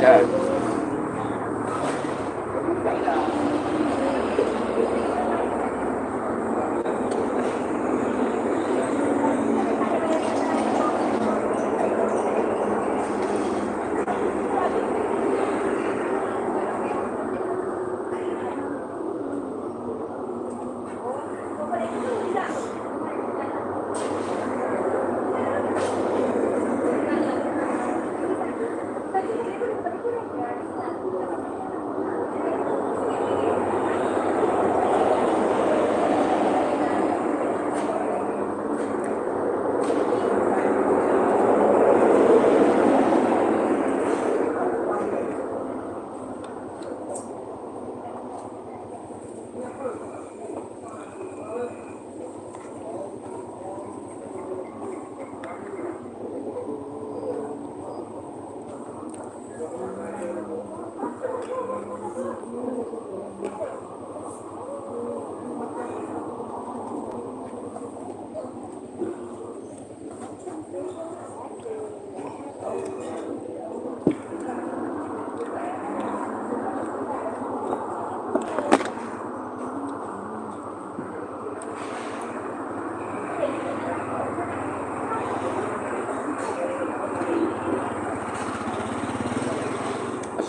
Ya.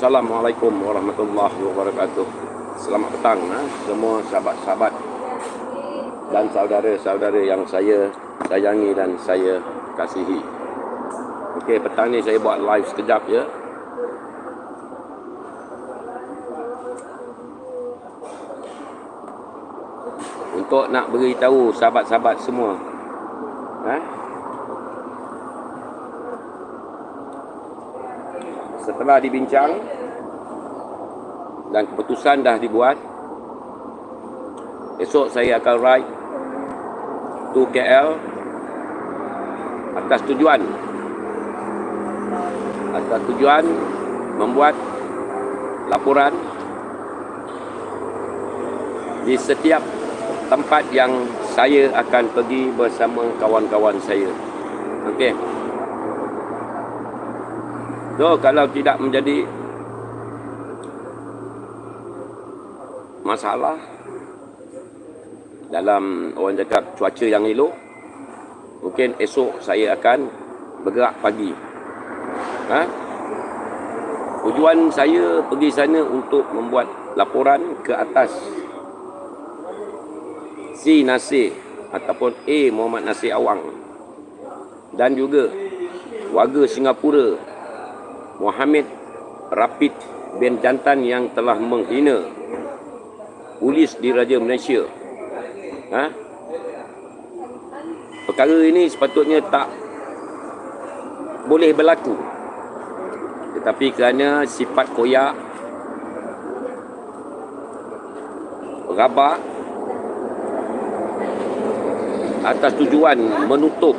Assalamualaikum warahmatullahi wabarakatuh. Selamat petang semua sahabat-sahabat dan saudara-saudara yang saya sayangi dan saya kasihi. Okey, petang ni saya buat live sekejap je. Untuk nak beritahu sahabat-sahabat semua setelah dibincang dan keputusan dah dibuat, esok saya akan ride to KL atas tujuan membuat laporan di setiap tempat yang saya akan pergi bersama kawan-kawan saya. Okey. So, kalau tidak menjadi masalah dalam orang cakap cuaca yang elok, mungkin esok saya akan bergerak pagi. Tujuan saya pergi sana untuk membuat laporan ke atas Si Nasir ataupun A Muhammad Nasir Awang dan juga warga Singapura Mohamed Rapid bin Jantan yang telah menghina polis di Raja Malaysia. Perkara ini sepatutnya tak boleh berlaku, tetapi kerana sifat koyak, rabak atas tujuan menutup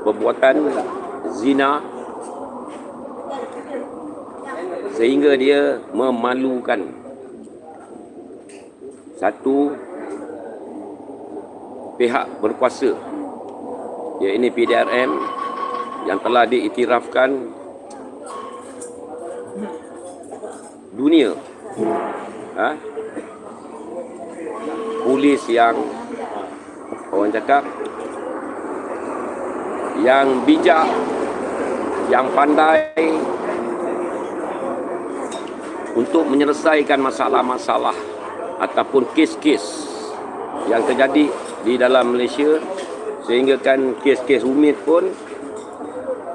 perbuatan zina sehingga dia memalukan satu pihak berkuasa, iaitu PDRM yang telah diiktirafkan dunia. Polis yang orang cakap yang bijak, yang pandai untuk menyelesaikan masalah-masalah ataupun kes-kes yang terjadi di dalam Malaysia, sehingga kan kes-kes rumit pun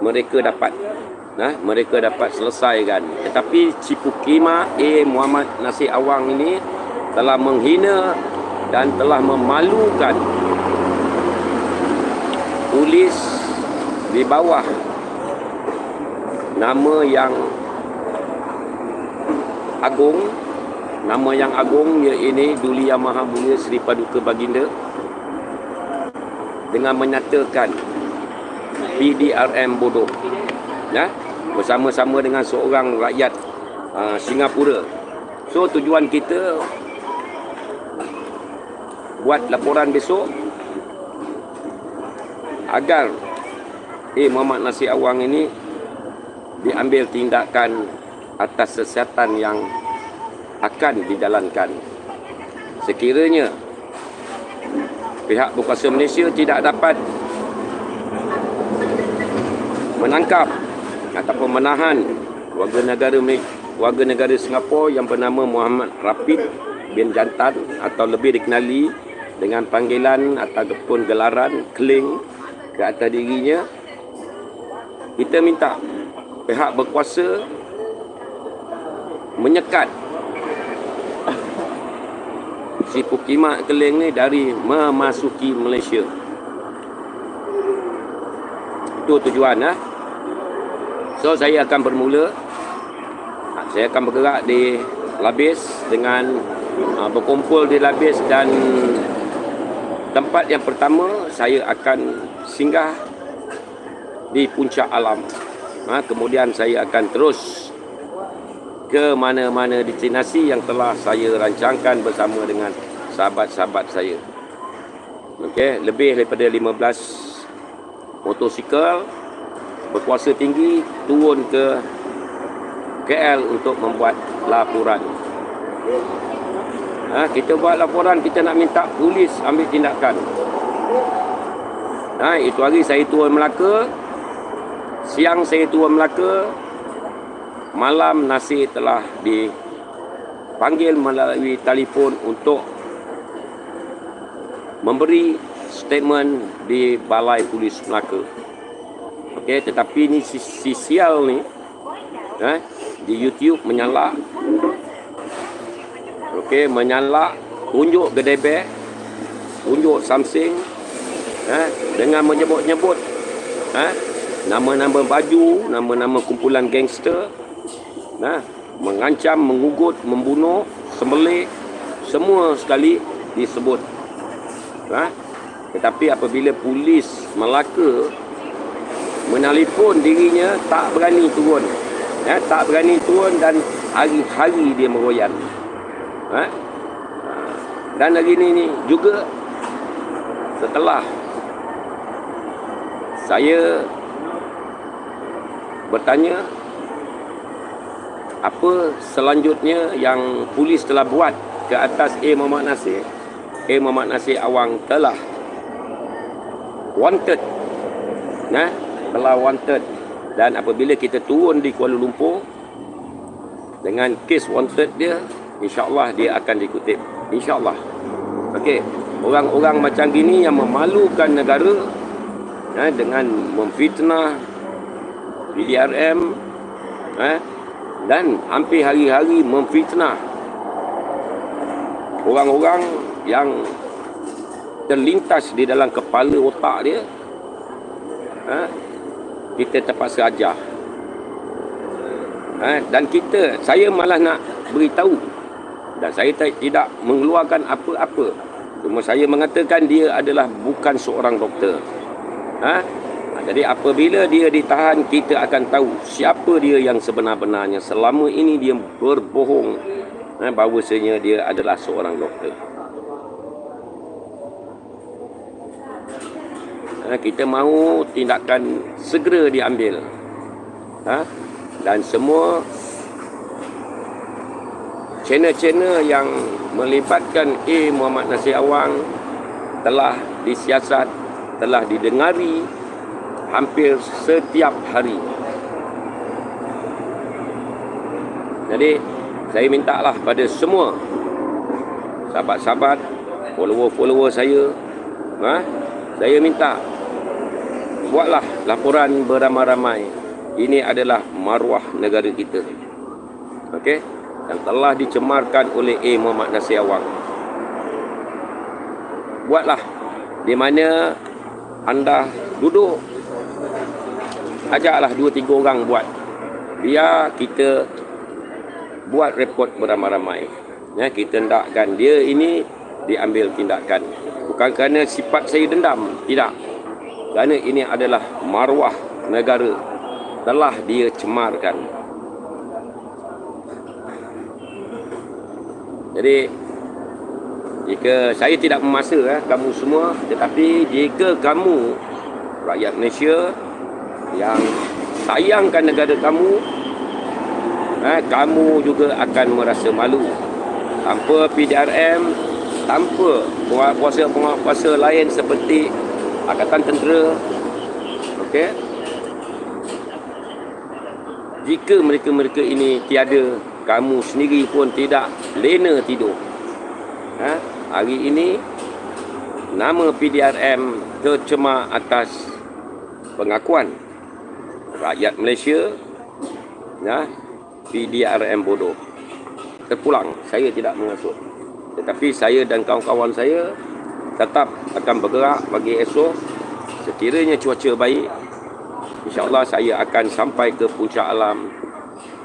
mereka dapat selesaikan. Tetapi Cipu Kima A Muhammad Nasir Awang ini telah menghina dan telah memalukan polis di bawah nama yang agung, iaitu Duli Yang Maha Mulia Seri Paduka Baginda, dengan menyatakan PDRM bodoh, bersama-sama dengan seorang rakyat Singapura. So, tujuan kita buat laporan besok agar Muhammad Nasir Awang ini diambil tindakan atas siasatan yang akan dijalankan. Sekiranya pihak berkuasa Malaysia tidak dapat menangkap ataupun menahan warga negara Singapura yang bernama Muhammad Rapid bin Jantan, atau lebih dikenali dengan panggilan ataupun gelaran Kling ke atas dirinya, kita minta pihak berkuasa menyekat si Pukimak Kling ni dari memasuki Malaysia. Itu tujuan. So saya akan bermula. Saya akan bergerak di Labis dengan berkumpul di Labis, dan tempat yang pertama saya akan singgah di Puncak Alam. Kemudian saya akan terus ke mana-mana destinasi yang telah saya rancangkan bersama dengan sahabat-sahabat saya. Okey, lebih daripada 15 motosikal berkuasa tinggi turun ke KL untuk membuat laporan. Kita buat laporan, kita nak minta polis ambil tindakan. Itu hari saya turun Melaka, siang saya turun Melaka, malam Nasir telah dipanggil melalui telefon untuk memberi statement di Balai Polis Melaka. Okey, tetapi ni si sial ni di YouTube menyalak. Okey, menyalak, tunjuk gedebek, tunjuk something, dengan menyebut-nyebut nama-nama baju, nama-nama kumpulan gangster, mengancam, mengugut, membunuh, sembelih, semua sekali disebut. Tetapi apabila polis Melaka menelpon dirinya, tak berani turun. Tak berani turun, dan hari-hari dia meroyan. Dan hari ini juga setelah saya bertanya apa selanjutnya yang polis telah buat ke atas Muhammad Nasir. Muhammad Nasir Awang telah wanted. Telah wanted. Dan apabila kita turun di Kuala Lumpur dengan kes wanted dia, insya-Allah dia akan dikutip. Insya-Allah. Okey, orang-orang macam gini yang memalukan negara dengan memfitnah PDRM dan hampir hari-hari memfitnah orang-orang yang terlintas di dalam kepala otak dia, kita terpaksa ajar. Dan saya malah nak beritahu, dan saya tidak mengeluarkan apa-apa. Cuma saya mengatakan dia adalah bukan seorang doktor. Jadi apabila dia ditahan, kita akan tahu siapa dia yang sebenar-benarnya. Selama ini dia berbohong bahawasanya dia adalah seorang doktor. Kita mahu tindakan segera diambil. Dan semua channel-channel yang melibatkan Muhammad Nasir Awang telah disiasat, telah didengari hampir setiap hari. Jadi saya mintalah pada semua sahabat-sahabat, follower-follower saya, saya minta buatlah laporan beramai-ramai. Ini adalah maruah negara kita, okey, yang telah dicemarkan oleh Muhammad Nasir Awang. Buatlah di mana anda duduk, ajaklah 2-3 orang buat. Biar kita buat report beramai-ramai. Kita hendakkan dia ini diambil tindakan. Bukan kerana sifat saya dendam, tidak. Kerana ini adalah maruah negara, telah dia cemarkan. Jadi jika saya tidak memasa kamu semua, tetapi jika kamu rakyat Malaysia yang sayangkan negara kamu, kamu juga akan merasa malu. Tanpa PDRM, tanpa penguasa lain seperti Angkatan Tentera, okey, jika mereka-mereka ini tiada, kamu sendiri pun tidak lena tidur. Hari ini nama PDRM tercemar atas pengakuan rakyat Malaysia, PDRM bodoh. Terpulang, saya tidak mengasut, tetapi saya dan kawan-kawan saya tetap akan bergerak bagi esok. Sekiranya cuaca baik, InsyaAllah saya akan sampai ke Puncak Alam.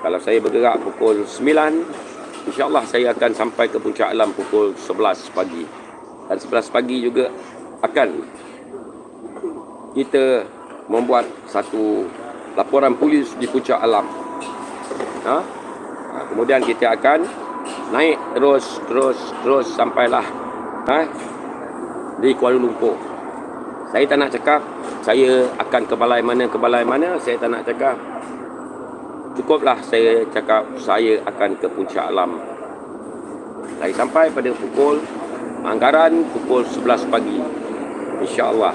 Kalau saya bergerak pukul 9, InsyaAllah saya akan sampai ke Puncak Alam pukul 11 pagi. Dan 11 pagi juga akan kita membuat satu laporan polis di Puncak Alam. Kemudian kita akan naik terus sampailah di Kuala Lumpur. Saya tak nak cakap saya akan ke balai mana, saya tak nak cakap. Cukuplah saya cakap saya akan ke Puncak Alam. Saya sampai pada pukul anggaran pukul 11 pagi. InsyaAllah.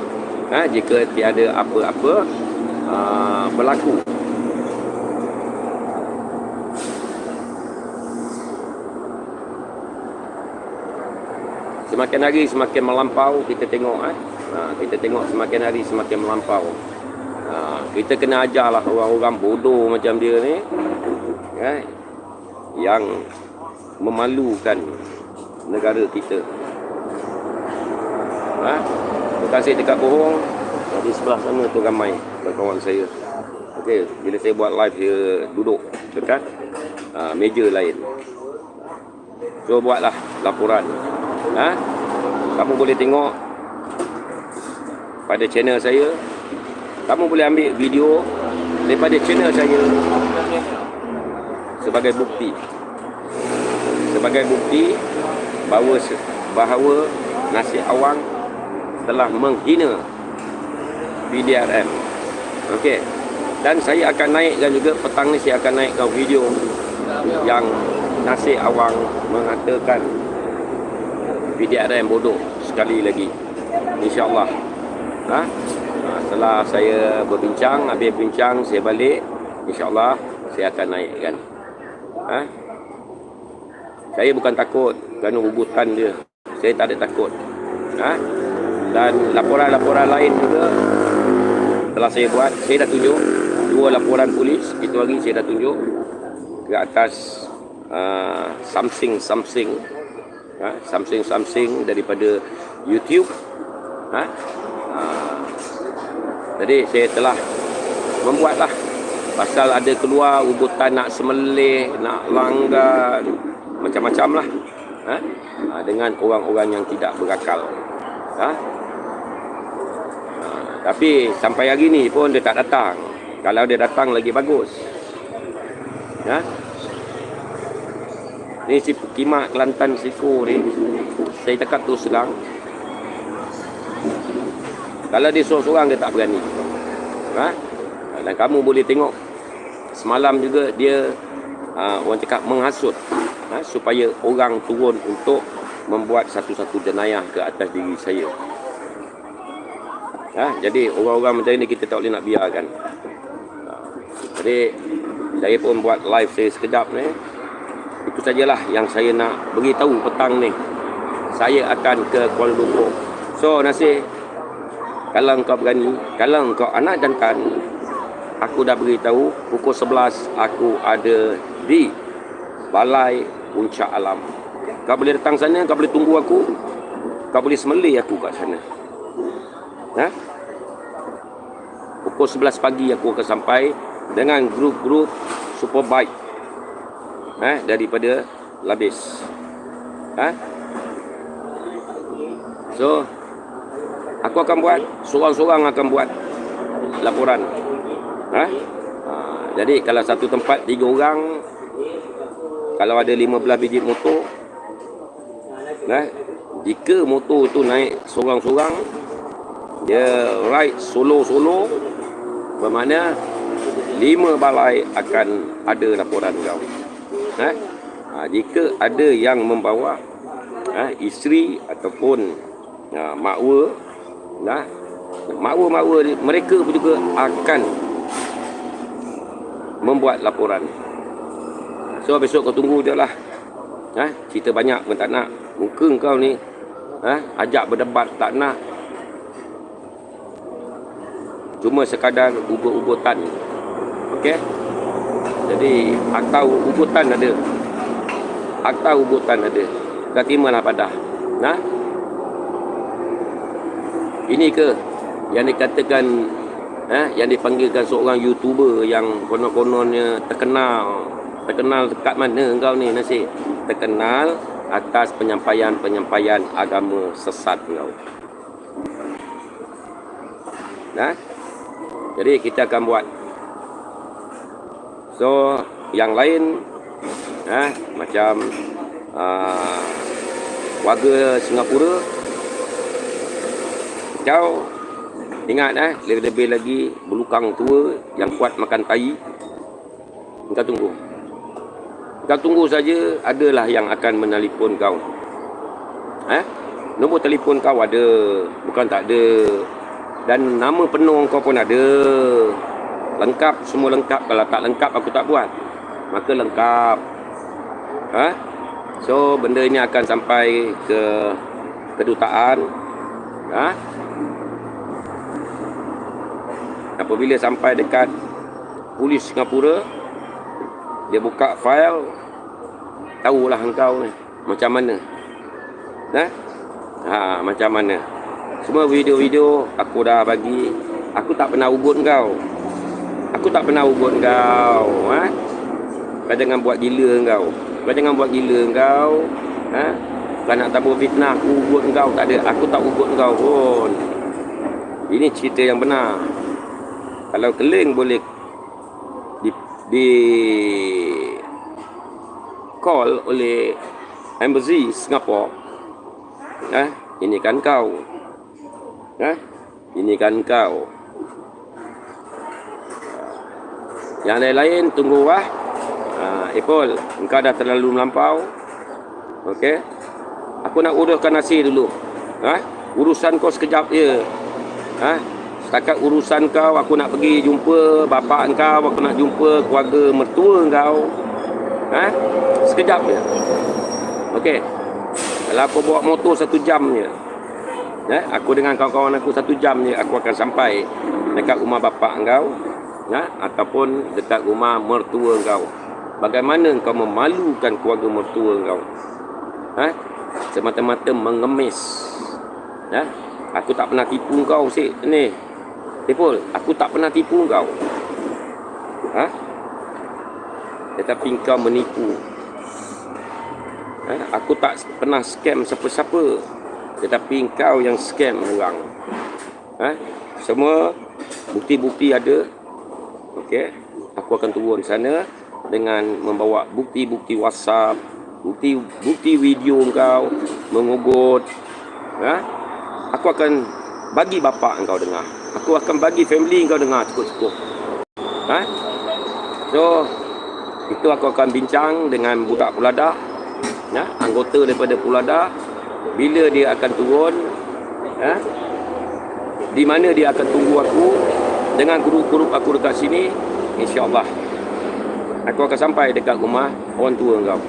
Jika tiada apa-apa berlaku. Semakin hari semakin melampau, kita tengok semakin hari semakin melampau. Kita kena ajarlah orang-orang bodoh macam dia ni, yang memalukan negara kita. Bukan saya cakap bohong. Di sebelah sana tu ramai kawan saya. Okey, bila saya buat live, dia duduk dekat meja lain. So buatlah laporan. Kamu boleh tengok pada channel saya. Kamu boleh ambil video daripada channel saya sebagai bukti bahawa Nasir Awang telah menghina PDRM. Okey. Dan saya akan naikkan juga petang ni, saya akan naikkan video yang Nasir Awang mengatakan PDRM bodoh sekali lagi. InsyaAllah. Setelah saya berbincang, habis bincang, saya balik, InsyaAllah saya akan naikkan. Saya bukan takut kerana ugutan dia. Saya tak ada takut. Dan laporan-laporan lain juga telah saya buat. Saya dah tunjuk 2 laporan polis. Itu hari saya dah tunjuk ke atas something daripada YouTube. Jadi saya telah membuatlah pasal ada keluar ugutan nak semelih, nak langgar, macam-macam lah, dengan orang-orang yang tidak berakal. Tapi sampai hari ni pun dia tak datang. Kalau dia datang lagi bagus. Ni si Pukimak Kelantan Siko ni, saya cakap terus terang, kalau dia seorang-seorang dia tak berani. Dan kamu boleh tengok semalam juga dia orang cakap menghasut, supaya orang turun untuk membuat satu-satu jenayah ke atas diri saya. Jadi orang-orang macam ni kita tak boleh nak biarkan. Jadi saya pun buat live saya sekejap ni. Itu sajalah yang saya nak beritahu petang ni. Saya akan ke Kuala Lumpur. So Nasir, kalau engkau berani, kalau engkau anak jantan, aku dah beritahu pukul 11 aku ada di Balai Puncak Alam. Kau boleh datang sana, kau boleh tunggu aku, kau boleh semelih aku kat sana. Pukul 11 pagi aku akan sampai dengan grup-grup Superbike daripada Labis. So aku akan buat, seorang-seorang akan buat laporan. Jadi kalau satu tempat 3 orang, kalau ada 15 biji motor, jika motor tu naik seorang-seorang, dia ride solo-solo, bermakna 5 balai akan ada laporan kau. Jika ada yang membawa isteri ataupun makwa, makwa mereka juga akan membuat laporan. So besok kau tunggu je lah. Cerita banyak pun tak nak. Muka kau ni ajak berdebat tak nak. Cuma sekadar ugut-ugutan. Okey. Jadi akta ugutan ada. Akta ugutan ada. Kau terimalah padah. Ini ke yang dikatakan yang dipanggilkan seorang YouTuber yang konon-kononnya terkenal dekat mana kau ni Nasir? Terkenal atas penyampaian agama sesat kau. Jadi kita akan buat. So yang lain macam warga Singapura, kau ingat lebih-lebih lagi belukang tua yang kuat makan tai. Kau tunggu saja, adalah yang akan menelpon kau. Nombor telefon kau ada, bukan tak ada. Dan nama penuh kau pun ada. Lengkap, semua lengkap. Kalau tak lengkap aku tak buat. Maka lengkap. So benda ini akan sampai ke kedutaan. Apabila sampai dekat polis Singapura, dia buka file, tahulah engkau ni macam mana. Macam mana. Semua video-video aku dah bagi. Aku tak pernah ugut kau. Kau jangan buat gila kau. Kau nak tabur fitnah aku ugut kau. Tak ada. Aku tak ugut kau pun. Ini cerita yang benar. Kalau kalian boleh di call oleh Embassy Singapore, ini kan kau. Yang lain-lain tunggu Apple, engkau dah terlalu melampau. Okey. Aku nak uruskan nasi dulu. Urusan kau sekejap je. Setakat urusan kau, aku nak pergi jumpa bapak kau, aku nak jumpa keluarga mertua kau. Sekejap je. Okey. Kalau aku bawa motor 1 jam je. Aku dengan kawan-kawan aku 1 jam je aku akan sampai dekat rumah bapak kau, ataupun dekat rumah mertua kau. Bagaimana kau memalukan keluarga mertua kau? Semata-mata mengemis. Aku tak pernah tipu kau ni. Tipul, aku tak pernah tipu kau. Tetapi kau menipu. Aku tak pernah scam siapa-siapa. Tetapi kau yang scam orang. Semua bukti-bukti ada. Okey. Aku akan turun sana dengan membawa bukti-bukti WhatsApp, bukti video kau mengugut. Aku akan bagi bapak kau dengar. Aku akan bagi family kau dengar cukup-cukup. So itu aku akan bincang dengan budak Puladah, anggota daripada Puladah. Bila dia akan turun, di mana dia akan tunggu aku dengan grup-grup aku dekat sini, insya-Allah aku akan sampai dekat rumah orang tua kau.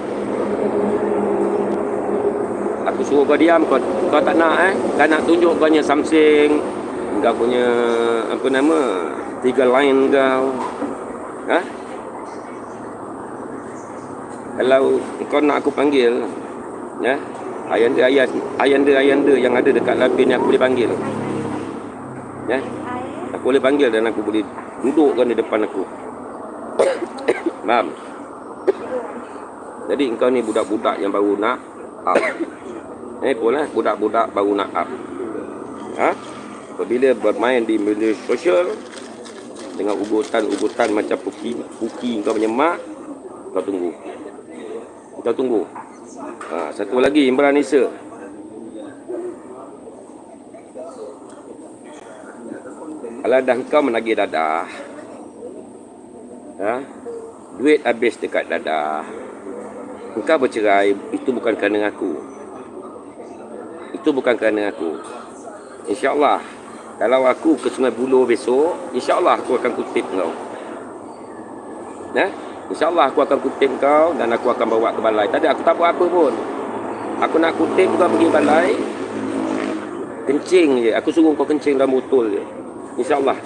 Aku suruh kau diam, kau tak nak kau nak tunjuk kau punya Samsung, kau punya apa nama 3 line kau. Kalau kau nak aku panggil, ayanda yang ada dekat labin ni aku boleh panggil. Aku boleh panggil dan aku boleh dudukkan di depan aku. Faham? Jadi engkau ni budak-budak yang baru nak up. Budak-budak baru nak up. Apabila bermain di media sosial dengan ugutan-ugutan macam puki kau punya mak, kau tunggu. Satu lagi, Imran Nisa. Kalau dah kau menagih dadah, Ha? Duit habis dekat dadah. Engkau bercerai, itu bukan kerana aku. Itu bukan kerana aku. InsyaAllah, kalau aku ke Sungai Buloh besok, InsyaAllah aku akan kutip kau. InsyaAllah aku akan kutip kau dan aku akan bawa ke balai. Tadi aku tak buat apa pun. Aku nak kutip kau pergi balai, kencing je. Aku suruh kau kencing dalam botol je. InsyaAllah.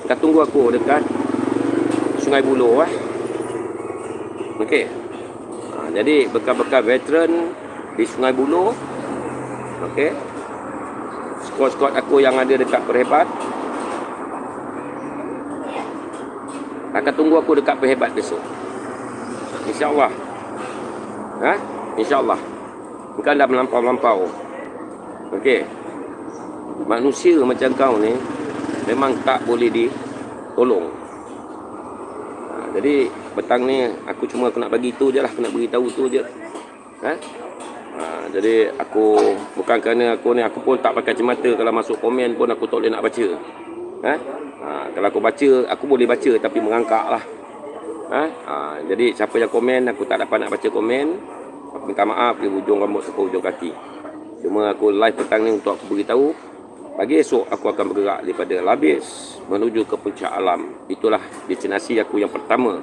Kau tunggu aku dekat Sungai Buloh. Okey. Jadi bekal-bekal veteran di Sungai Buloh. Okey. Skot-skot aku yang ada dekat Perhebat. Akan tunggu aku dekat Perhebat besok. InsyaAllah. InsyaAllah. Bukan dah melampau-lampau. Okey. Manusia macam kau ni memang tak boleh ditolong. Jadi petang ni aku nak bagi tu je lah. Aku nak beritahu tu je. Jadi aku bukan kerana aku ni, aku pun tak pakai kacamata. Kalau masuk komen pun aku tak boleh nak baca. Kalau aku baca, aku boleh baca tapi merangkak lah. Jadi siapa yang komen, aku tak dapat nak baca komen. Aku minta maaf di hujung rambut sampai hujung kaki. Cuma aku live petang ni untuk aku beritahu. Pagi esok aku akan bergerak daripada Labis menuju ke Puncak Alam. Itulah destinasi aku yang pertama.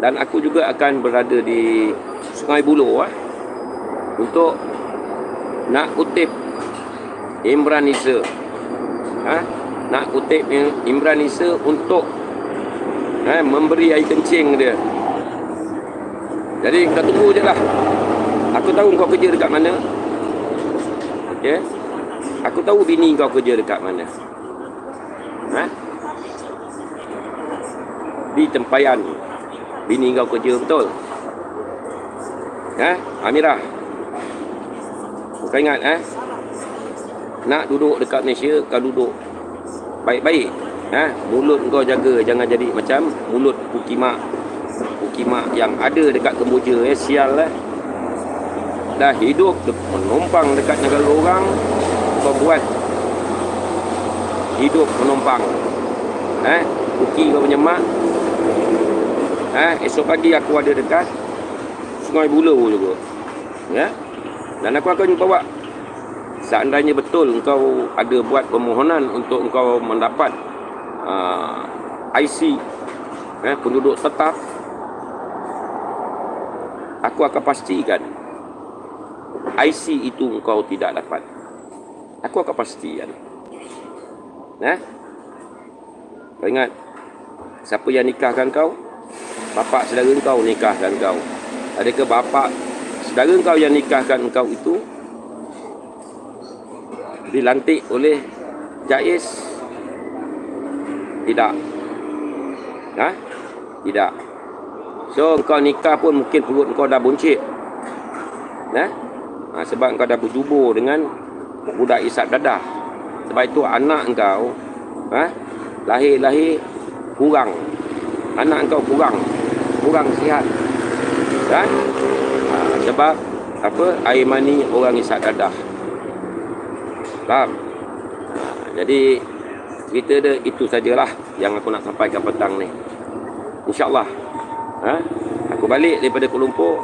Dan aku juga akan berada di Sungai Buloh untuk nak kutip Imran Nisa. Nak kutip Imran Nisa untuk memberi air kencing dia. Jadi kau tunggu je lah. Aku tahu kau kerja dekat mana. Okay? Aku tahu bini kau kerja dekat mana. Di Tempayan. Bini kau kerja betul. Amirah. Kau ingat nak duduk dekat Malaysia, kau duduk baik-baik. Mulut kau jaga, jangan jadi macam mulut Pukimak. Pukimak yang ada dekat Kemboja. Sial lah. Dah hidup menumpang dekat negara orang, kau buat hidup menumpang. Puki kau punya mak. Esok pagi aku ada dekat Sungai Buloh juga. Dan aku akan bawa, seandainya betul engkau ada buat permohonan untuk engkau mendapat IC penduduk tetap, aku akan pastikan IC itu engkau tidak dapat. Aku akan pastikan. Kau ingat, siapa yang nikahkan kau? Bapak saudara kau nikahkan kau. Adakah bapak saudara kau yang nikahkan kau itu dilantik oleh Jais? Tidak. Tidak. So kau nikah pun mungkin perut kau dah buncit. Sebab kau dah berjubur dengan budak isap dadah. Sebab itu anak kau lahir-lahir kurang. Anak kau kurang sihat. Sebab apa? Air mani orang isap dadah. Faham? Jadi cerita dia itu sajalah yang aku nak sampaikan petang ni. InsyaAllah. Aku balik daripada Kuala Lumpur.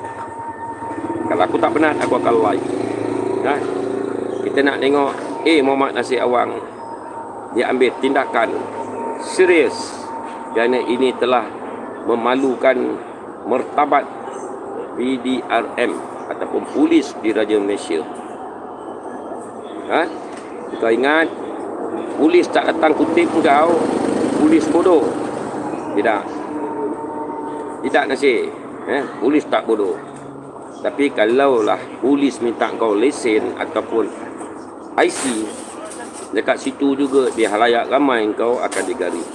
Kalau aku tak penat, aku akan live. Kita nak tengok Muhammad Nasir Awang dia ambil tindakan serius kerana ini telah memalukan martabat PDRM ataupun polis di Raja Malaysia. Kau ingat, polis tak datang kutip kau, polis bodoh. Tidak Nasir. Polis tak bodoh. Tapi kalaulah polis minta kau lesen ataupun IC, dekat situ juga di halayak ramai kau akan digaris.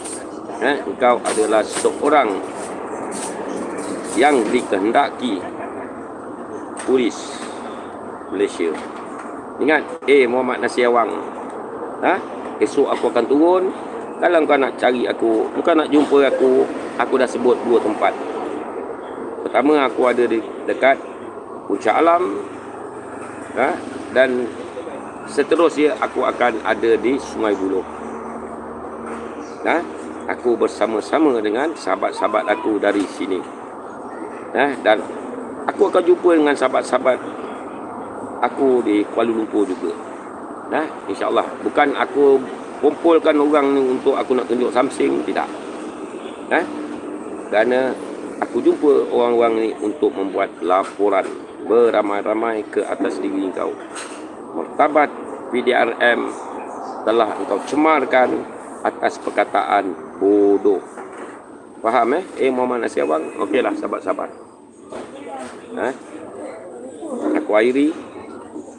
Engkau adalah seorang yang dikehendaki polis Malaysia. Ingat, Muhammad Nasir Awang. Esok aku akan turun. Kalau kau nak cari aku, bukan nak jumpa aku dah sebut 2 tempat. Pertama, aku ada di dekat Puncak Alam. Dan seterusnya aku akan ada di Sungai Buloh. aku bersama-sama dengan sahabat-sahabat aku dari sini. Dan aku akan jumpa dengan sahabat-sahabat aku di Kuala Lumpur juga. InsyaAllah. Bukan aku kumpulkan orang ni untuk aku nak tunjuk something, tidak. Kerana aku jumpa orang-orang ni untuk membuat laporan beramai-ramai ke atas diri kau. Martabat PDRM telah engkau cemarkan atas perkataan bodoh. Faham Muhammad Nasir Awang? Okeylah sahabat-sahabat. Aku akhiri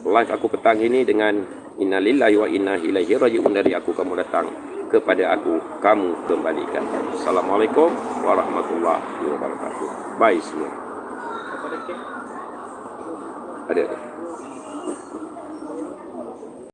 live aku petang ini dengan innalillahi wa inna ilaihi raji'un. Dari aku kamu datang, kepada aku kamu kembalikan. Assalamualaikum warahmatullahi wabarakatuh. Bye semua. Ada.